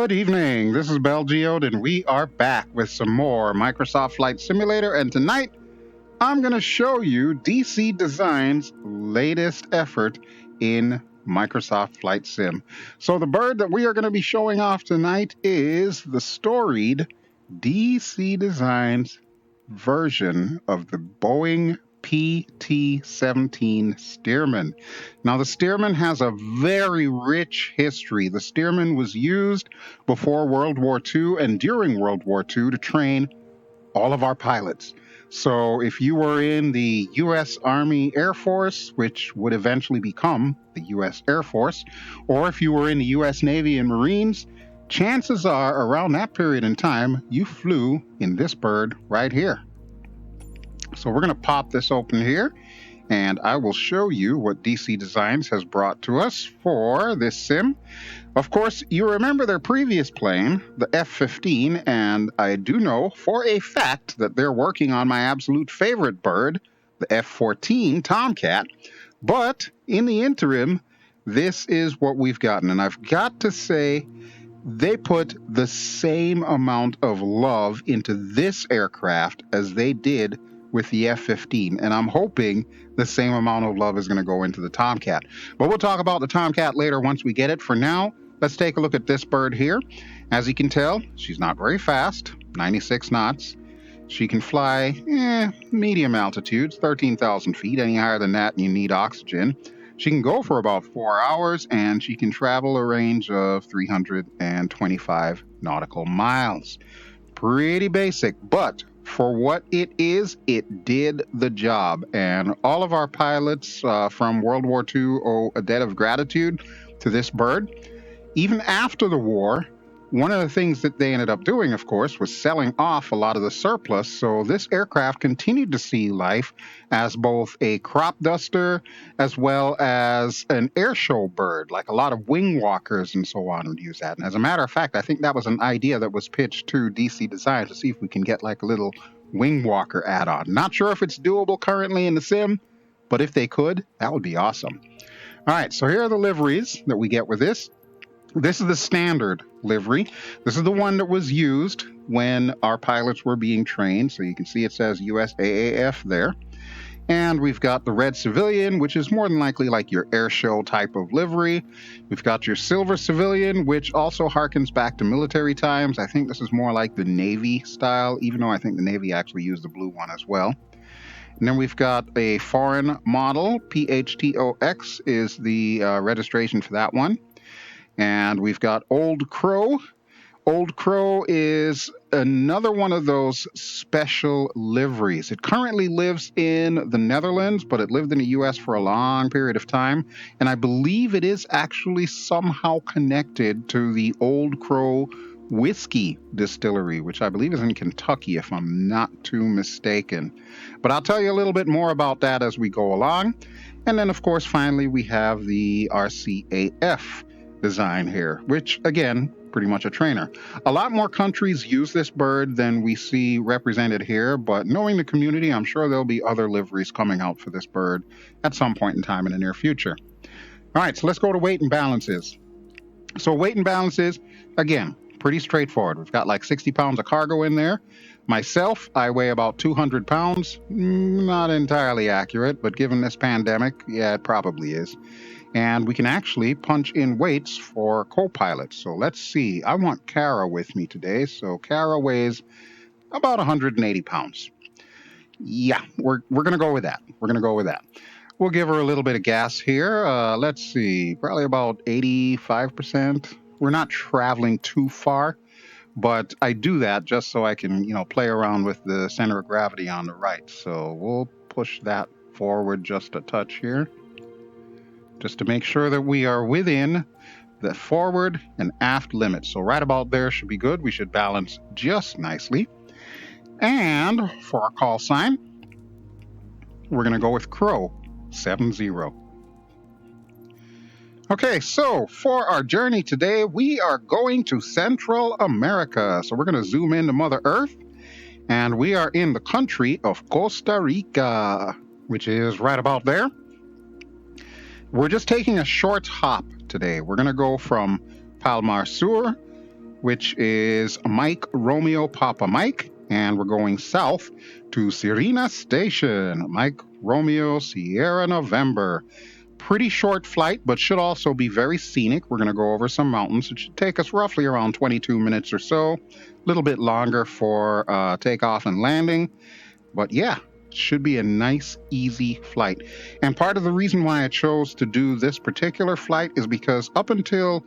Good evening. This is BelGeode, and we are back with some more Microsoft Flight Simulator. And tonight, I'm going to show you DC Design's latest effort in Microsoft Flight Sim. So the bird that we are going to be showing off tonight is the storied DC Design's version of the Boeing PT-17 Stearman. Now, the Stearman has a very rich history. The Stearman was used before World War II and during World War II to train all of our pilots. So if you were in the U.S. Army Air Force, which would eventually become the U.S. Air Force, or if you were in the U.S. Navy and Marines, chances are around that period in time, you flew in this bird right here. So we're going to pop this open here, and I will show you what DC Designs has brought to us for this sim. Of course, you remember their previous plane, the F-15, and I do know for a fact that they're working on my absolute favorite bird, the F-14 Tomcat. But in the interim, this is what we've gotten. And I've got to say, they put the same amount of love into this aircraft as they did with the F-15, and I'm hoping the same amount of love is going to go into the Tomcat. But we'll talk about the Tomcat later once we get it. For now, let's take a look at this bird here. As you can tell, she's not very fast, 96 knots. She can fly medium altitudes, 13,000 feet. Any higher than that, you need oxygen. She can go for about 4 hours, and she can travel a range of 325 nautical miles. Pretty basic, but for what it is, it did the job. And all of our pilots from World War II owe a debt of gratitude to this bird. Even after the war, one of the things that they ended up doing, of course, was selling off a lot of the surplus. So this aircraft continued to see life as both a cropduster as well as an airshow bird, like a lot of wing walkers and so on would use that. And as a matter of fact, I think that was an idea that was pitched to DC Design to see if we can get like a little wing walker add-on. Not sure if it's doable currently in the sim, but if they could, that would be awesome. All right, so here are the liveries that we get with this. This is the standard livery. This is the one that was used when our pilots were being trained. So you can see it says USAAF there. And we've got the red civilian, which is more than likely like your air show type of livery. We've got your silver civilian, which also harkens back to military times. I think this is more like the Navy style, even though I think the Navy actually used the blue one as well. And then we've got a foreign model. PHTOX is the registration for that one. And we've got Old Crow. Old Crow is another one of those special liveries. It currently lives in the Netherlands, but it lived in the U.S. for a long period of time. And I believe it is actually somehow connected to the Old Crow whiskey distillery, which I believe is in Kentucky, if I'm not too mistaken. But I'll tell you a little bit more about that as we go along. And then, of course, finally, we have the RCAF design here, which again, pretty much a trainer. A lot more countries use this bird than we see represented here, but knowing the community, I'm sure there'll be other liveries coming out for this bird at some point in time in the near future. All right, so let's go to weight and balances. So weight and balances, again, pretty straightforward. We've got like 60 pounds of cargo in there. Myself, I weigh about 200 pounds. Not entirely accurate, but given this pandemic, yeah, it probably is. And we can actually punch in weights for co-pilots. So let's see. I want Kara with me today. So Kara weighs about 180 pounds. Yeah, we're going to go with that. We're going to go with that. We'll give her a little bit of gas here. Let's see, probably about 85%. We're not traveling too far, but I do that just so I can, play around with the center of gravity on the right. So we'll push that forward just a touch here, just to make sure that we are within the forward and aft limits. So right about there should be good. We should balance just nicely. And for our call sign, we're going to go with Crow 70. Okay, so for our journey today, we are going to Central America. So we're going to zoom into Mother Earth, and we are in the country of Costa Rica, which is right about there. We're just taking a short hop today. We're going to go from Palmar Sur which is Mike Romeo Papa Mike, and we're going south to Sirena Station. Mike Romeo Sierra November. Pretty short flight, but should also be very scenic. We're going to go over some mountains. It should take us roughly around 22 minutes or so. A little bit longer for takeoff and landing. But yeah, should be a nice, easy flight. And part of the reason why I chose to do this particular flight is because up until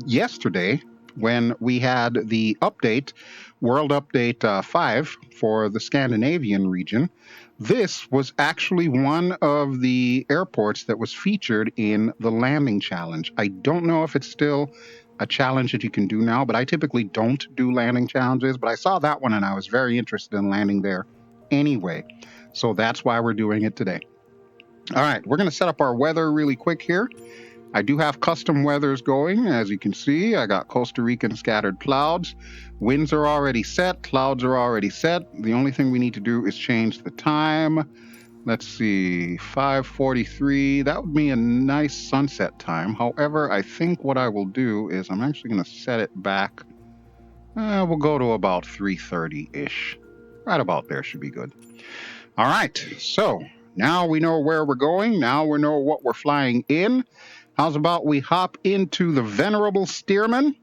yesterday, when we had the update, World Update 5 for the Scandinavian region, this was actually one of the airports that was featured in the landing challenge. I don't know if it's still a challenge that you can do now, but I typically don't do landing challenges. But I saw that one and I was very interested in landing there anyway. So that's why we're doing it today. All right, we're going to set up our weather really quick here. I do have custom weathers going. As you can see, I got Costa Rican scattered clouds. Winds are already set. Clouds are already set. The only thing we need to do is change the time. Let's see, 5:43. That would be a nice sunset time. However, I think what I will do is I'm actually going to set it back. We'll go to about 3:30-ish. Right about there should be good. All right, so now we know where we're going. Now we know what we're flying in. How's about we hop into the venerable Stearman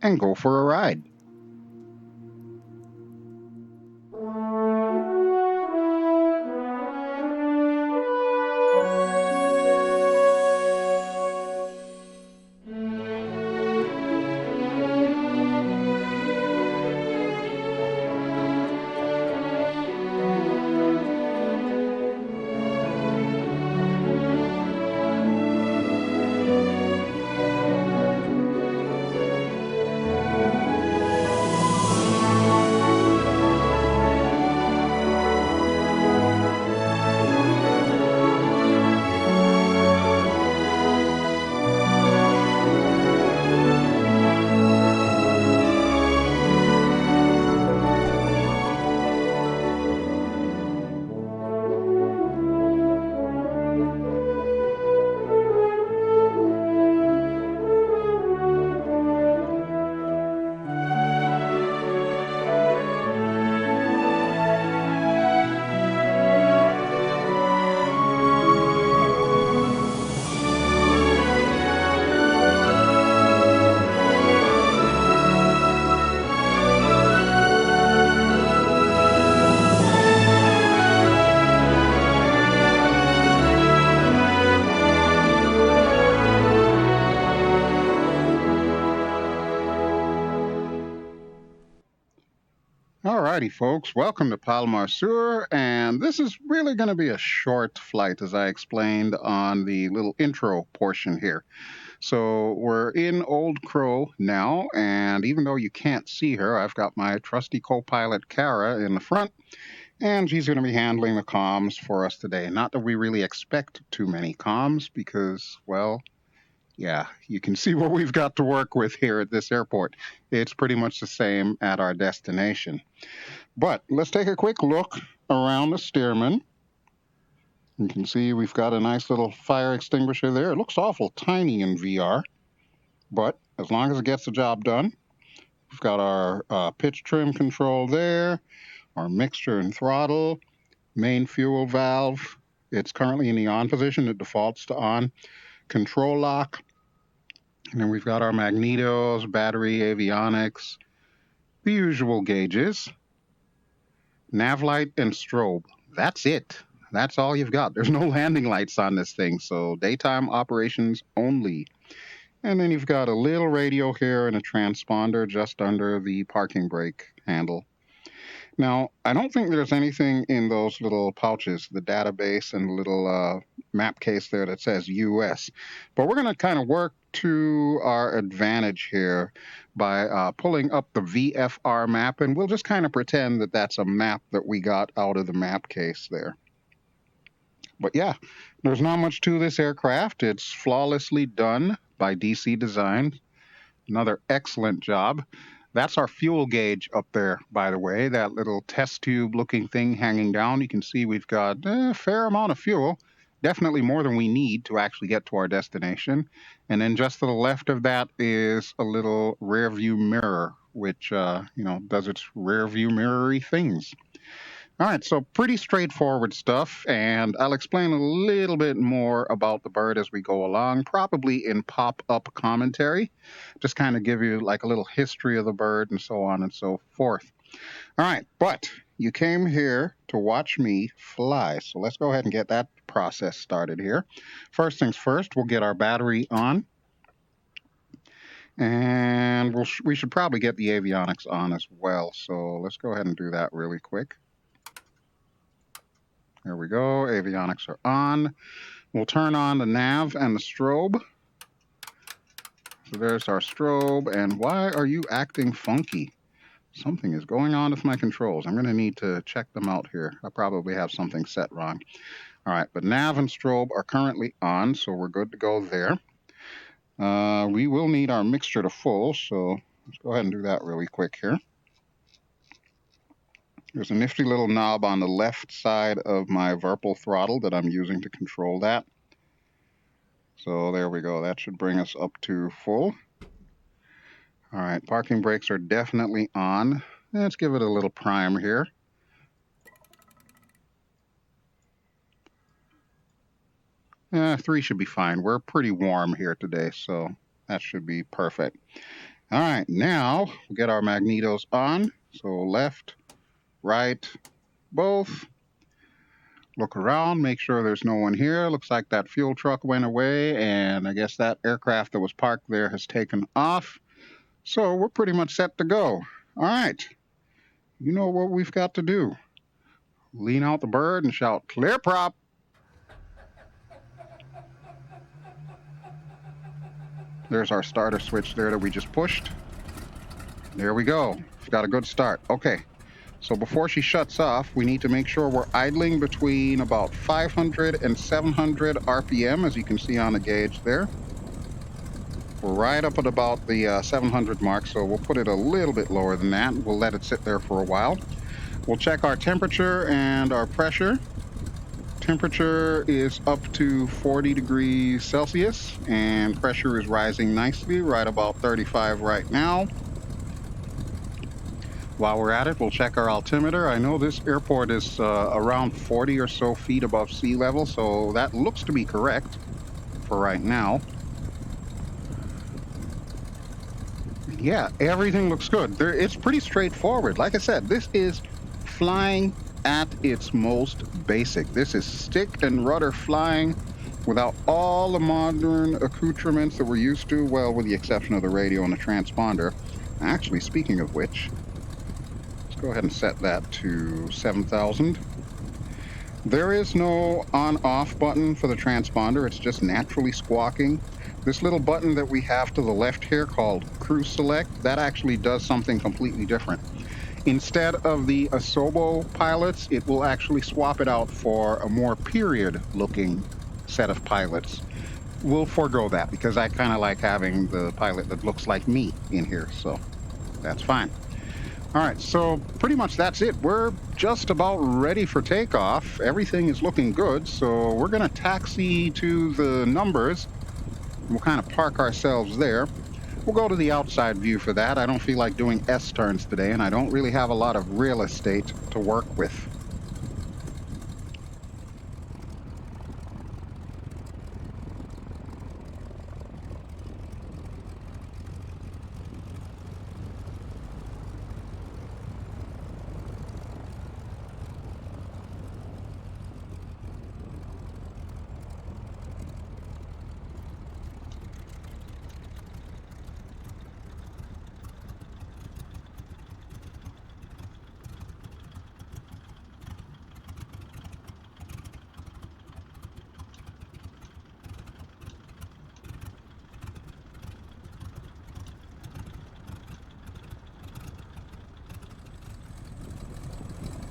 and go for a ride? Alrighty, folks, welcome to Palomar Sur, and this is really going to be a short flight, as I explained on the little intro portion here. So we're in Old Crow now, and even though you can't see her, I've got my trusty co-pilot Kara in the front, and she's going to be handling the comms for us today. Not that we really expect too many comms, because, well, yeah, you can see what we've got to work with here at this airport. It's pretty much the same at our destination. But let's take a quick look around the Stearman. You can see we've got a nice little fire extinguisher there. It looks awful tiny in VR, but as long as it gets the job done. We've got our pitch trim control there, our mixture and throttle, main fuel valve. It's currently in the on position. It defaults to on. Control lock. And then we've got our magnetos, battery, avionics, the usual gauges. Nav light and strobe. That's it. That's all you've got. There's no landing lights on this thing, so daytime operations only. And then you've got a little radio here and a transponder just under the parking brake handle. Now, I don't think there's anything in those little pouches, the database and the little map case there that says US. But we're going to kind of work to our advantage here by pulling up the VFR map, and we'll just kind of pretend that that's a map that we got out of the map case there. But yeah, there's not much to this aircraft. It's flawlessly done by DC Design. Another excellent job. That's our fuel gauge up there, by the way, that little test tube looking thing hanging down. You can see we've got a fair amount of fuel. definitely more than we need to actually get to our destination. And then just to the left of that is a little rear view mirror, which, does its rear view mirror-y things. All right, so pretty straightforward stuff, and I'll explain a little bit more about the bird as we go along, probably in pop-up commentary, just kind of give you like a little history of the bird and so on and so forth. All right, but you came here to watch me fly, so let's go ahead and get that process started here. First things first, we'll get our battery on, and we should probably get the avionics on as well, so let's go ahead and do that really quick. There we go, avionics are on. We'll turn on the nav and the strobe. So there's our strobe, and why are you acting funky? Something is going on with my controls. I'm going to need to check them out here. I probably have something set wrong. All right, but nav and strobe are currently on, so we're good to go there. We will need our mixture to full, so let's go ahead and do that really quick here. There's a nifty little knob on the left side of my Verpal throttle that I'm using to control that. So there we go. That should bring us up to full. All right, parking brakes are definitely on. Let's give it a little prime here. Three should be fine. We're pretty warm here today, so that should be perfect. All right, now we'll get our magnetos on. So left, right, both. Look around, make sure there's no one here. Looks like that fuel truck went away, and I guess that aircraft that was parked there has taken off. So we're pretty much set to go. All right, you know what we've got to do. Lean out the bird and shout, "Clear prop." There's our starter switch there that we just pushed. There we go. We've got a good start. Okay. So before she shuts off, we need to make sure we're idling between about 500 and 700 RPM, as you can see on the gauge there. We're right up at about the 700 mark, so we'll put it a little bit lower than that. We'll let it sit there for a while. We'll check our temperature and our pressure. Temperature is up to 40 degrees Celsius, and pressure is rising nicely, right about 35 right now. While we're at it, we'll check our altimeter. I know this airport is around 40 or so feet above sea level, so that looks to be correct for right now. Yeah, everything looks good. It's pretty straightforward. Like I said, this is flying at its most basic. This is stick and rudder flying without all the modern accoutrements that we're used to, well, with the exception of the radio and the transponder. Actually, speaking of which, go ahead and set that to 7,000. There is no on-off button for the transponder. It's just naturally squawking. This little button that we have to the left here called Cruise Select, that actually does something completely different. Instead of the Asobo pilots, it will actually swap it out for a more period-looking set of pilots. We'll forego that because I kind of like having the pilot that looks like me in here, so that's fine. All right, so pretty much that's it. We're just about ready for takeoff. Everything is looking good, so we're going to taxi to the numbers. We'll kind of park ourselves there. We'll go to the outside view for that. I don't feel like doing S-turns today, and I don't really have a lot of real estate to work with.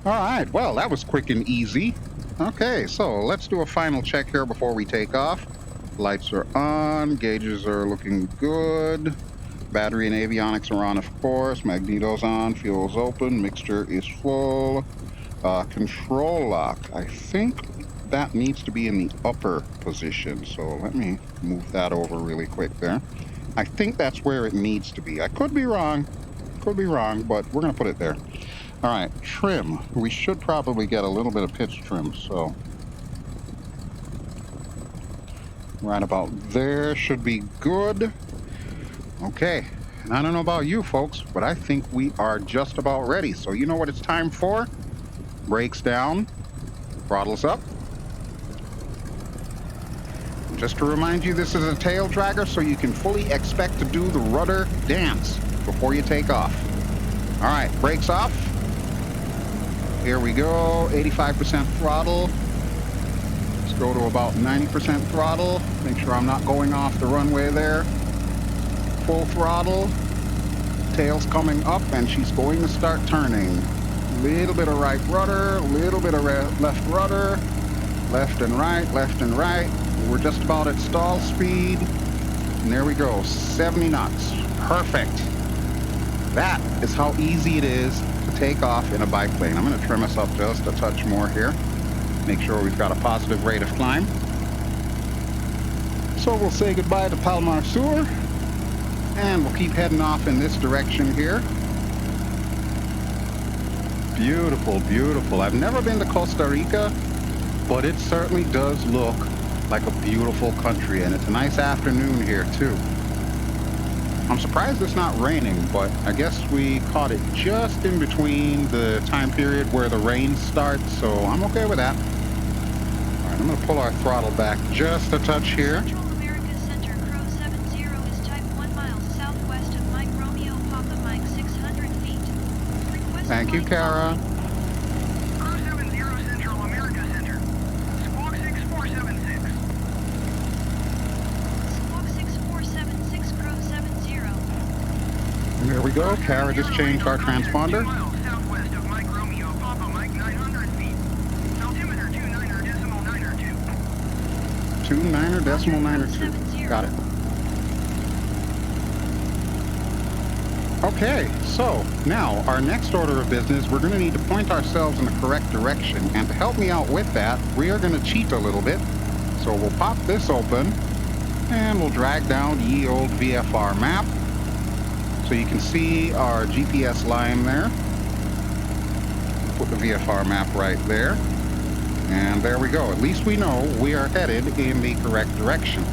All right, well, that was quick and easy. Okay, so let's do a final check here before we take off. Lights are on, gauges are looking good. Battery and avionics are on, of course. Magneto's on, fuel's open, mixture is full. Control lock, I think that needs to be in the upper position. So let me move that over really quick there. I think that's where it needs to be. I could be wrong, but we're going to put it there. All right, trim. We should probably get a little bit of pitch trim. So right about there should be good. Okay, and I don't know about you folks, but I think we are just about ready. So you know what it's time for? Brakes down, throttles up. Just to remind you, this is a tail dragger, so you can fully expect to do the rudder dance before you take off. All right, brakes off. Here we go, 85% throttle. Let's go to about 90% throttle. Make sure I'm not going off the runway there. Full throttle. Tail's coming up, and she's going to start turning. Little bit of right rudder, little bit of left rudder. Left and right, left and right. We're just about at stall speed. And there we go, 70 knots. Perfect. That is how easy it is to take off in a biplane. I'm going to trim us up just a touch more here. Make sure we've got a positive rate of climb. So we'll say goodbye to Palomar Sur. And we'll keep heading off in this direction here. Beautiful, beautiful. I've never been to Costa Rica, but it certainly does look like a beautiful country, and it's a nice afternoon here too. I'm surprised it's not raining, but I guess we caught it just in between the time period where the rain starts, so I'm okay with that. All right, I'm going to pull our throttle back just a touch here. Central America Center, Crow 70 is type 1 miles southwest of Mike Romeo Papa Mike 600 feet. Request Thank you, Kara. There we go. Kara just changed our transponder. Southwest of Mike Romeo Papa Mike 900 feet. Altimeter 29.992. Got it. Okay, so now our next order of business, we're going to need to point ourselves in the correct direction. And to help me out with that, we are going to cheat a little bit. So we'll pop this open and we'll drag down ye old VFR map. So you can see our GPS line there. Put the VFR map right there. And there we go. At least we know we are headed in the correct direction.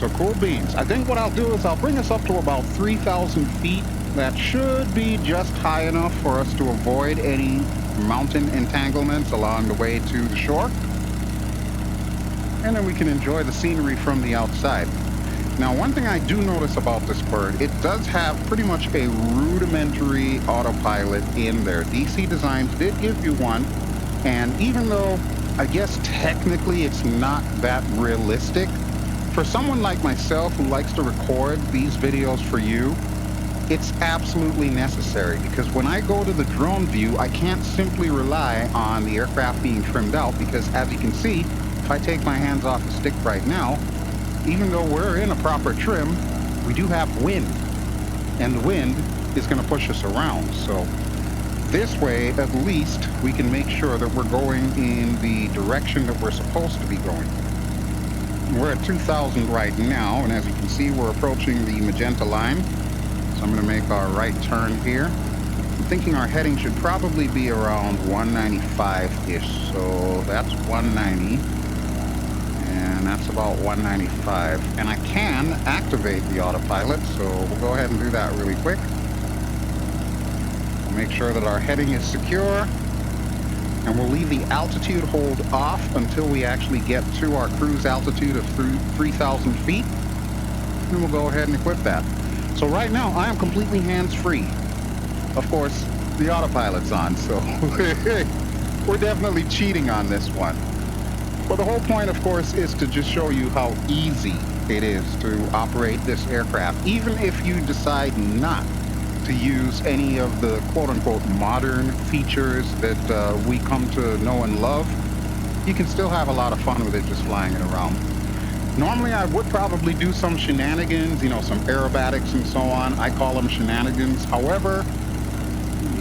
So cool beans. I think what I'll do is I'll bring us up to about 3,000 feet. That should be just high enough for us to avoid any mountain entanglements along the way to the shore. And then we can enjoy the scenery from the outside. Now, one thing I do notice about this bird, it does have pretty much a rudimentary autopilot in there. DC Designs did give you one, and even though I guess technically it's not that realistic, for someone like myself who likes to record these videos for you, it's absolutely necessary, because when I go to the drone view, I can't simply rely on the aircraft being trimmed out, because as you can see, if I take my hands off the stick right now, even though we're in a proper trim, we do have wind, and the wind is going to push us around. So this way, at least, we can make sure that we're going in the direction that we're supposed to be going. We're at 2,000 right now, and as you can see, we're approaching the magenta line. So I'm going to make our right turn here. I'm thinking our heading should probably be around 195-ish, so that's 190. And that's about 195. And I can activate the autopilot, so we'll go ahead and do that really quick. We'll make sure that our heading is secure. And we'll leave the altitude hold off until we actually get to our cruise altitude of 3,000 feet. And we'll go ahead and equip that. So right now, I am completely hands-free. Of course, the autopilot's on, so we're definitely cheating on this one. But the whole point, of course, is to just show you how easy it is to operate this aircraft, even if you decide not to use any of the quote-unquote modern features that we come to know and love. You can still have a lot of fun with it just flying it around. Normally, I would probably do some shenanigans, you know, some aerobatics and so on. I call them shenanigans. However,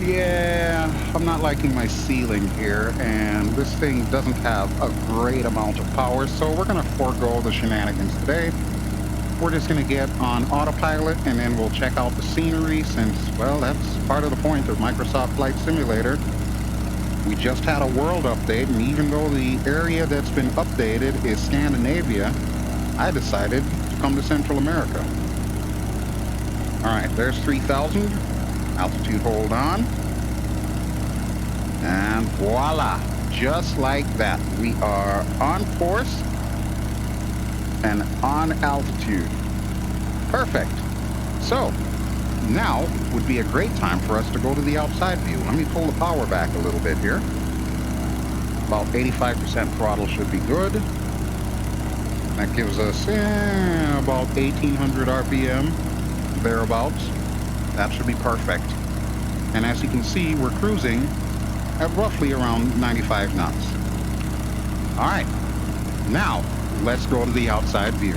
Yeah, I'm not liking my ceiling here, and this thing doesn't have a great amount of power, so we're going to forego the shenanigans today. We're just going to get on Autopilot, and then we'll check out the scenery since, well, that's part of the point of Microsoft Flight Simulator. We just had a world update, and even though the area that's been updated is Scandinavia, I decided to come to Central America. All right, there's 3,000. Altitude hold on. And voila, just like that. We are on course and on altitude. Perfect. So, now would be a great time for us to go to the outside view. Let me pull the power back a little bit here. About 85% throttle should be good. That gives us about 1,800 RPM, thereabouts. That should be perfect. And as you can see, we're cruising at roughly around 95 knots. All right, now let's go to the outside view.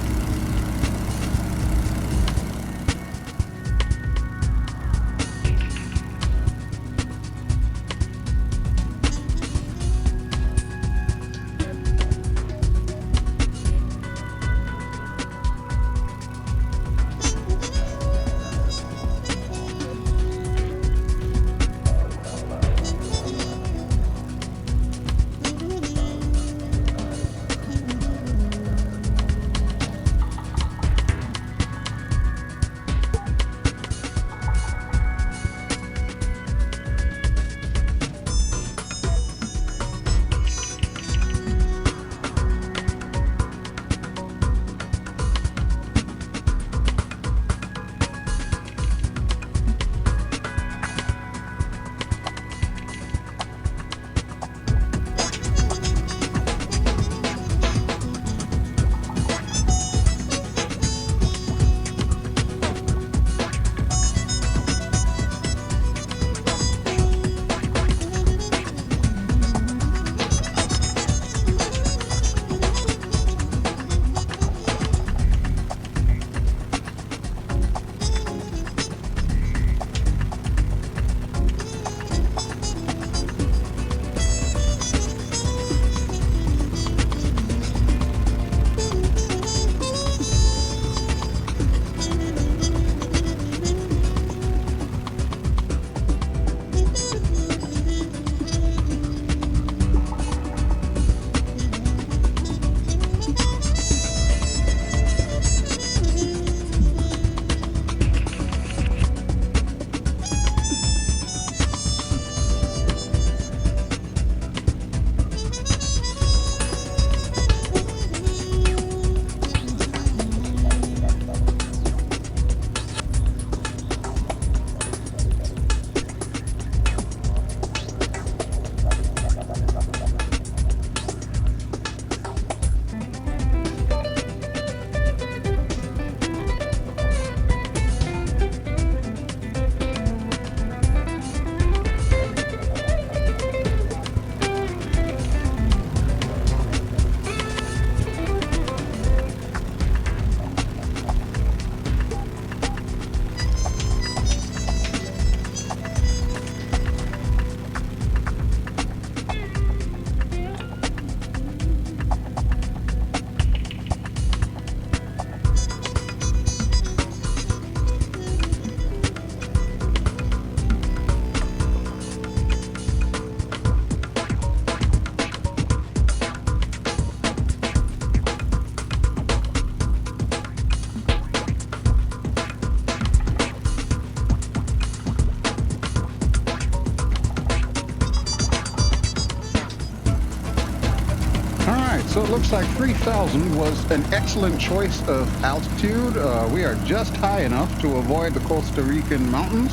So it looks like 3,000 was an excellent choice of altitude. We are just high enough to avoid the Costa Rican mountains.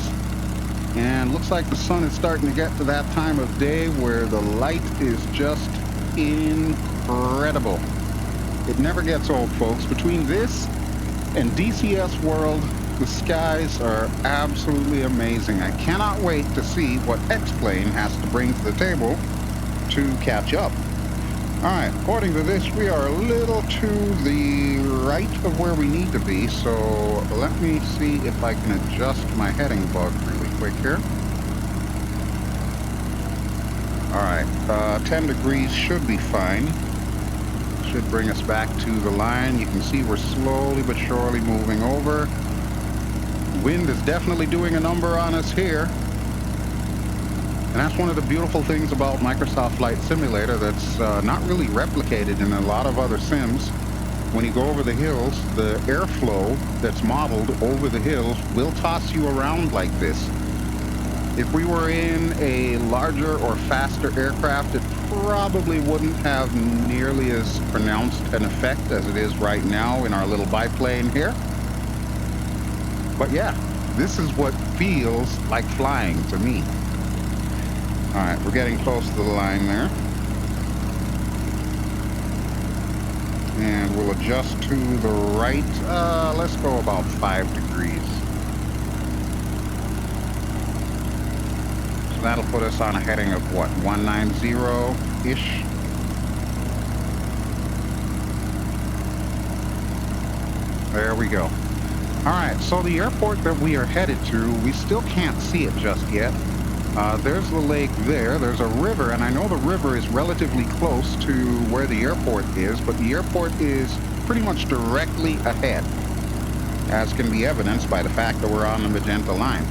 And looks like the sun is starting to get to that time of day where the light is just incredible. It never gets old, folks. Between this and DCS World, the skies are absolutely amazing. I cannot wait to see what X-Plane has to bring to the table to catch up. All right, according to this, we are a little to the right of where we need to be, so let me see if I can adjust my heading bug really quick here. All right, 10 degrees should be fine. Should bring us back to the line. You can see we're slowly but surely moving over. Wind is definitely doing a number on us here. And that's one of the beautiful things about Microsoft Flight Simulator that's not really replicated in a lot of other sims. When you go over the hills, the airflow that's modeled over the hills will toss you around like this. If we were in a larger or faster aircraft, it probably wouldn't have nearly as pronounced an effect as it is right now in our little biplane here. But yeah, this is what feels like flying to me. All right, we're getting close to the line there. And we'll adjust to the right. Let's go about 5 degrees. So that'll put us on a heading of what, 190-ish? There we go. All right, so the airport that we are headed to, we still can't see it just yet. There's the lake there, there's a river, and I know the river is relatively close to where the airport is, but the airport is pretty much directly ahead, as can be evidenced by the fact that we're on the magenta line.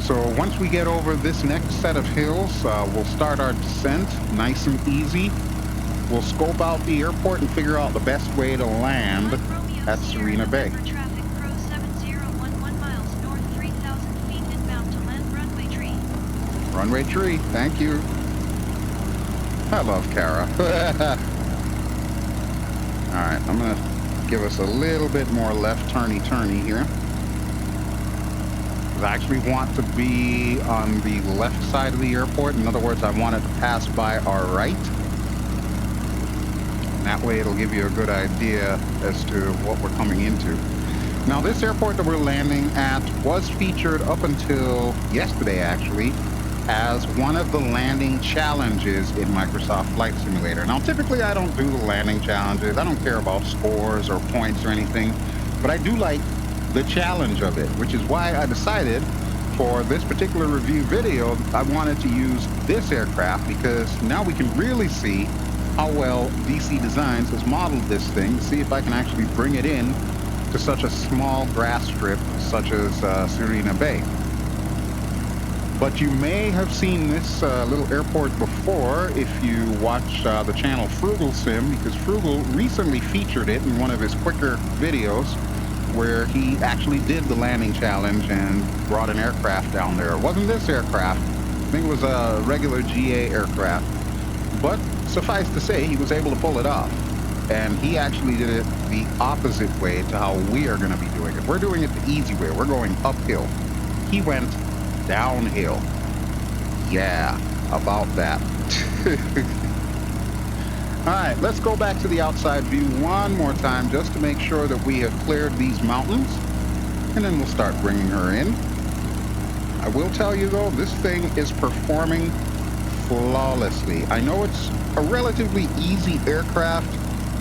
So once we get over this next set of hills, we'll start our descent nice and easy. We'll scope out the airport and figure out the best way to land at Serena Bay. Runway tree, thank you. I love Kara. Alright, I'm gonna give us a little bit more left turny here. I actually want to be on the left side of the airport. In other words, I want it to pass by our right. And that way it'll give you a good idea as to what we're coming into. Now this airport that we're landing at was featured up until yesterday actually as one of the landing challenges in Microsoft Flight Simulator. Now, typically I don't do the landing challenges. I don't care about scores or points or anything, but I do like the challenge of it, which is why I decided for this particular review video, I wanted to use this aircraft because now we can really see how well DC Designs has modeled this thing to see if I can actually bring it in to such a small grass strip such as Serena Bay. But you may have seen this little airport before if you watch the channel Frugal Sim, because Frugal recently featured it in one of his quicker videos where he actually did the landing challenge and brought an aircraft down there. It wasn't this aircraft. I think it was a regular GA aircraft. But suffice to say, he was able to pull it off. And he actually did it the opposite way to how we are going to be doing it. We're doing it the easy way. We're going uphill. He went downhill. Yeah, about that. All right, let's go back to the outside view one more time just to make sure that we have cleared these mountains, and then we'll start bringing her in. I will tell you though, this thing is performing flawlessly. I know it's a relatively easy aircraft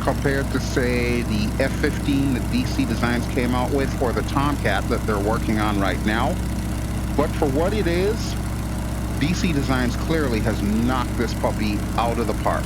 compared to, say, the F-15 that DC Designs came out with, or the Tomcat that they're working on right now. But for what it is, DC Designs clearly has knocked this puppy out of the park.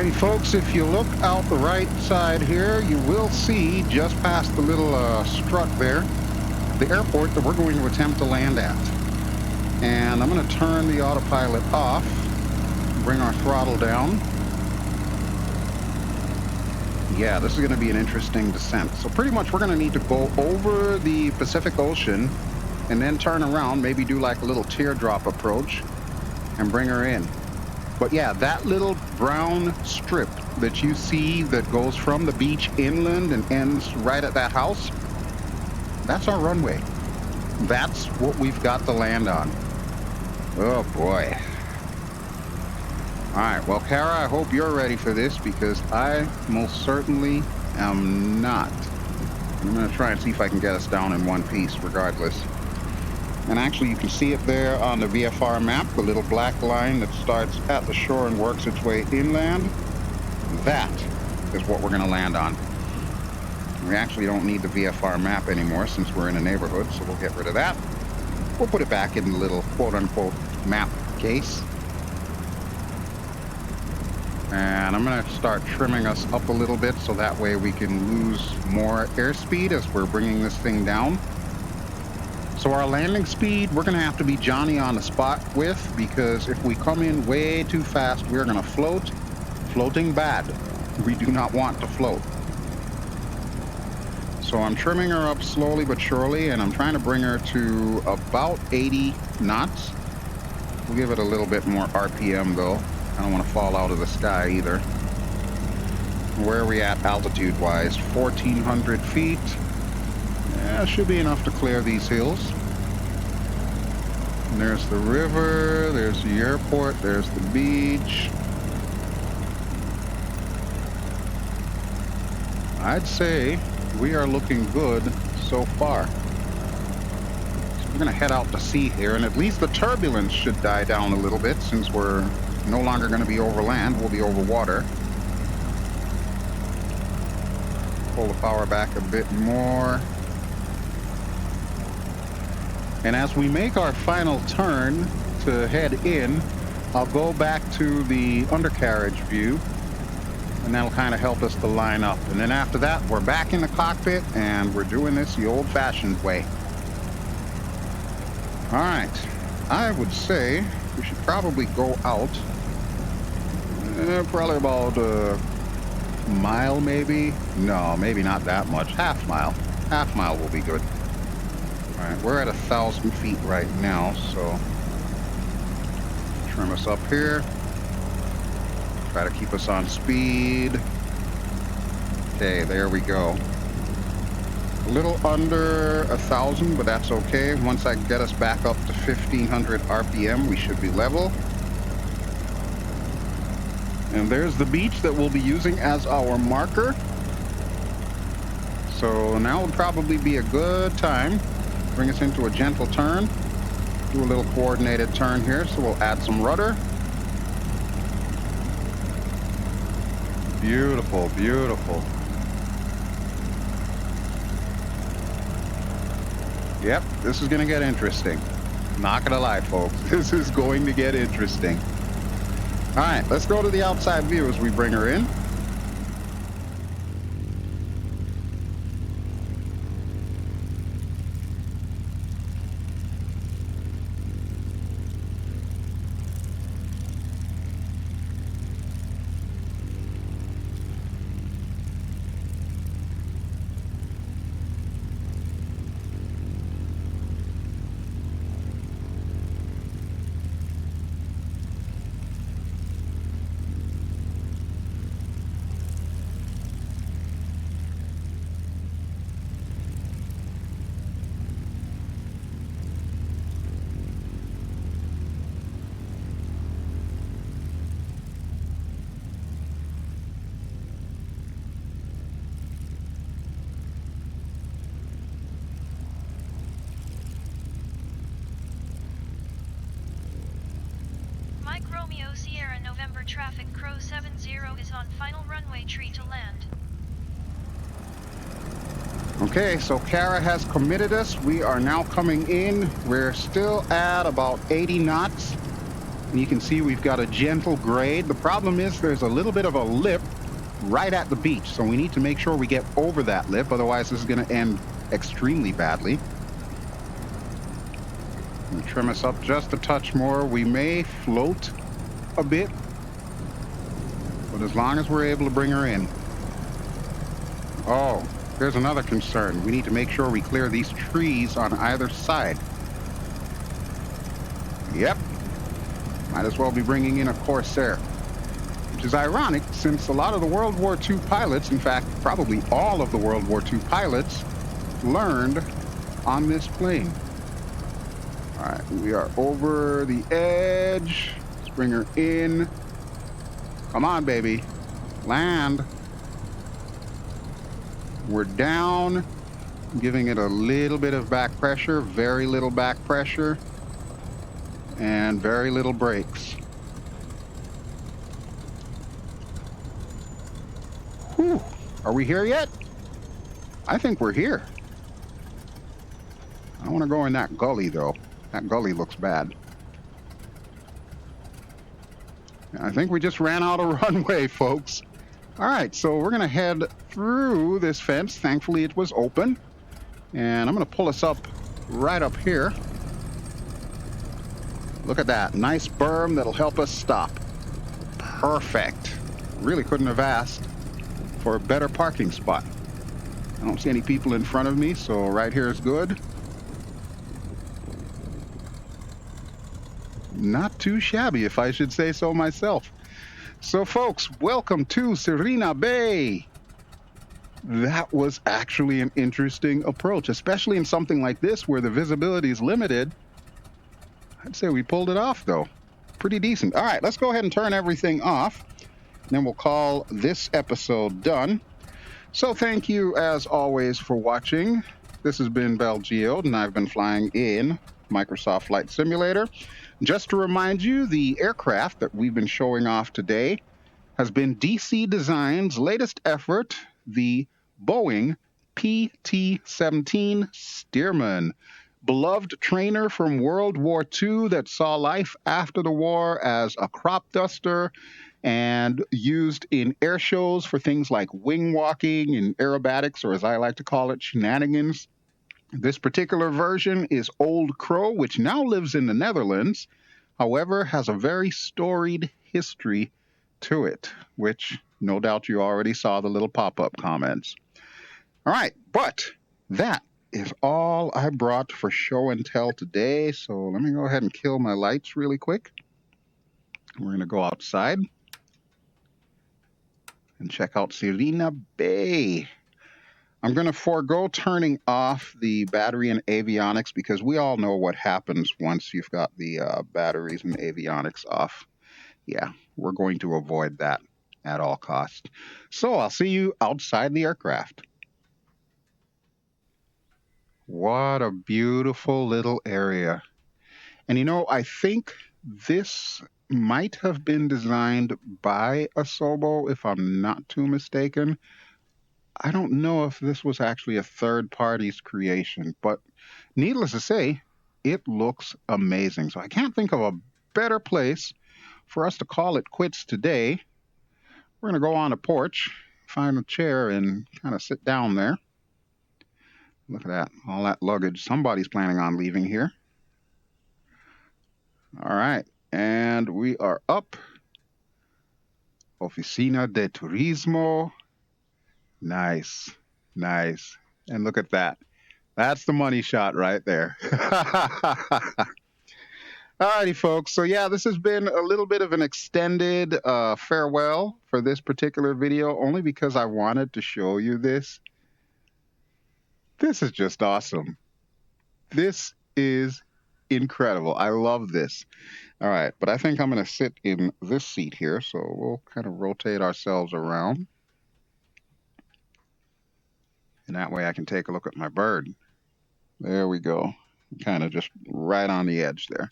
Alrighty, folks, if you look out the right side here, you will see just past the little strut there, the airport that we're going to attempt to land at. And I'm going to turn the autopilot off, bring our throttle down. Yeah, this is going to be an interesting descent. So pretty much we're going to need to go over the Pacific Ocean and then turn around, maybe do like a little teardrop approach and bring her in. But yeah, that little brown strip that you see that goes from the beach inland and ends right at that house, that's our runway. That's what we've got to land on. Oh boy. All right, well, Kara, I hope you're ready for this because I most certainly am not. I'm going to try and see if I can get us down in one piece regardless. And actually, you can see it there on the VFR map, the little black line that starts at the shore and works its way inland. That is what we're going to land on. We actually don't need the VFR map anymore since we're in a neighborhood, so we'll get rid of that. We'll put it back in the little quote-unquote map case. And I'm going to start trimming us up a little bit so that way we can lose more airspeed as we're bringing this thing down. So our landing speed, we're going to have to be Johnny on the spot with, because if we come in way too fast, we're going to float. Floating bad. We do not want to float. So I'm trimming her up slowly but surely, and I'm trying to bring her to about 80 knots. We'll give it a little bit more RPM though. I don't want to fall out of the sky either. Where are we at altitude-wise? 1,400 feet. Yeah, should be enough to clear these hills. And there's the river, there's the airport, there's the beach. I'd say we are looking good so far. So we're going to head out to sea here, and at least the turbulence should die down a little bit since we're no longer going to be over land, we'll be over water. Pull the power back a bit more. And as we make our final turn to head in, I'll go back to the undercarriage view, and that'll kind of help us to line up. And then after that, we're back in the cockpit, and we're doing this the old-fashioned way. All right, I would say we should probably go out. Probably about a mile, maybe. No, maybe not that much. Half mile. Half mile will be good. All right, we're at 1,000 feet right now, so trim us up here. Try to keep us on speed. Okay, there we go. A little under 1,000, but that's okay. Once I get us back up to 1,500 RPM, we should be level. And there's the beach that we'll be using as our marker. So now would probably be a good time. Bring us into a gentle turn. Do a little coordinated turn here, so we'll add some rudder. Beautiful, beautiful. Yep, this is gonna get interesting. Not gonna lie, folks. This is going to get interesting. All right, let's go to the outside view as we bring her in. Romeo Sierra November traffic Crow 70 is on final runway tree to land. Okay, so Kara has committed us. We are now coming in. We're still at about 80 knots. And you can see we've got a gentle grade. The problem is there's a little bit of a lip right at the beach, so we need to make sure we get over that lip, otherwise this is going to end extremely badly. Trim us up just a touch more. We may float a bit, but as long as we're able to bring her in. Oh, there's another concern. We need to make sure we clear these trees on either side. Yep. Might as well be bringing in a Corsair. Which is ironic, since a lot of the World War II pilots, in fact, probably all of the World War II pilots, learned on this plane. All right, we are over the edge. Let's bring her in. Come on, baby. Land. We're down, giving it a little bit of back pressure, very little back pressure, and very little brakes. Whew. Are we here yet? I think we're here. I don't want to go in that gully, though. That gully looks bad. I think we just ran out of runway, folks. All right, so we're going to head through this fence. Thankfully, it was open. And I'm going to pull us up right up here. Look at that. Nice berm that'll help us stop. Perfect. Really couldn't have asked for a better parking spot. I don't see any people in front of me, so right here is good. Not too shabby, if I should say so myself. So, folks, welcome to Serena Bay. That was actually an interesting approach, especially in something like this where the visibility is limited. I'd say we pulled it off, though. Pretty decent. All right, let's go ahead and turn everything off. Then we'll call this episode done. So thank you, as always, for watching. This has been BelGeode, and I've been flying in Microsoft Flight Simulator. Just to remind you, the aircraft that we've been showing off today has been DC Design's latest effort, the Boeing PT-17 Stearman. Beloved trainer from World War II that saw life after the war as a cropduster and used in air shows for things like wing walking and aerobatics, or as I like to call it, shenanigans. This particular version is Old Crow, which now lives in the Netherlands, however, has a very storied history to it, which no doubt you already saw the little pop-up comments. All right, but that is all I brought for show and tell today, so let me go ahead and kill my lights really quick. We're going to go outside and check out Serena Bay. I'm going to forego turning off the battery and avionics because we all know what happens once you've got the batteries and avionics off. Yeah, we're going to avoid that at all costs. So I'll see you outside the aircraft. What a beautiful little area. And you know, I think this might have been designed by Asobo, if I'm not too mistaken. I don't know if this was actually a third party's creation, but needless to say, it looks amazing. So I can't think of a better place for us to call it quits today. We're going to go on the porch, find a chair, and kind of sit down there. Look at that, all that luggage. Somebody's planning on leaving here. All right, and we are up. Oficina de Turismo. Nice, nice. And look at that. That's the money shot right there. Alrighty, folks. So yeah, this has been a little bit of an extended farewell for this particular video, only because I wanted to show you this. This is just awesome. This is incredible. I love this. All right, but I think I'm going to sit in this seat here, so we'll kind of rotate ourselves around. And that way I can take a look at my bird. There we go. Kind of just right on the edge there.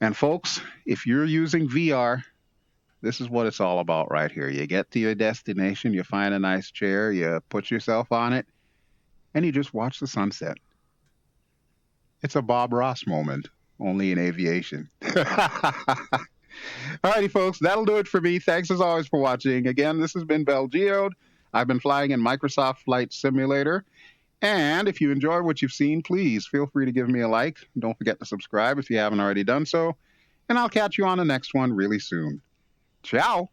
And folks, if you're using VR, this is what it's all about right here. You get to your destination, you find a nice chair, you put yourself on it, and you just watch the sunset. It's a Bob Ross moment. only in aviation. Alrighty, folks, that'll do it for me. Thanks as always for watching. Again, this has been BelGeode. I've been flying in Microsoft Flight Simulator. And if you enjoy what you've seen, please feel free to give me a like. Don't forget to subscribe if you haven't already done so. And I'll catch you on the next one really soon. Ciao.